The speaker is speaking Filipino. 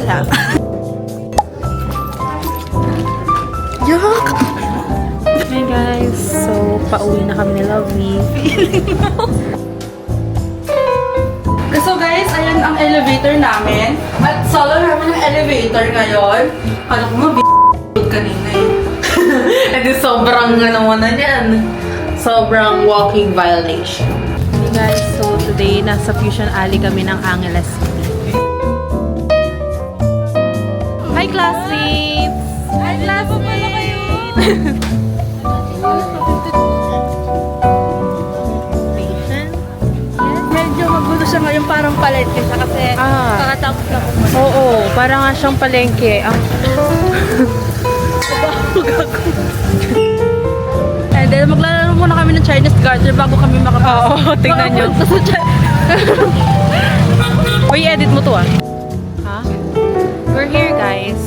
wala. Yuck! Hey guys, so pauwi na kami ni Lovey. So guys, ayan ang elevator namin. At solo namin ang elevator ngayon. Kala ko kanina eh. Edi sobrang ano mo na yan. Sobrang walking violation. Hey guys, so today nasa Fusion Alley kami ng Angeles City. Hi classmates! Hi classmates! Medyo magulo siya ngayon, parang palengke siya kasi kakatapos na po. Oo, parang nga siyang palengke. And then maglalaro muna kami ng Chinese garter bago kami makapasok. Oo, tingnan nyo. Uy, edit mo to ah. Ha? We're here guys.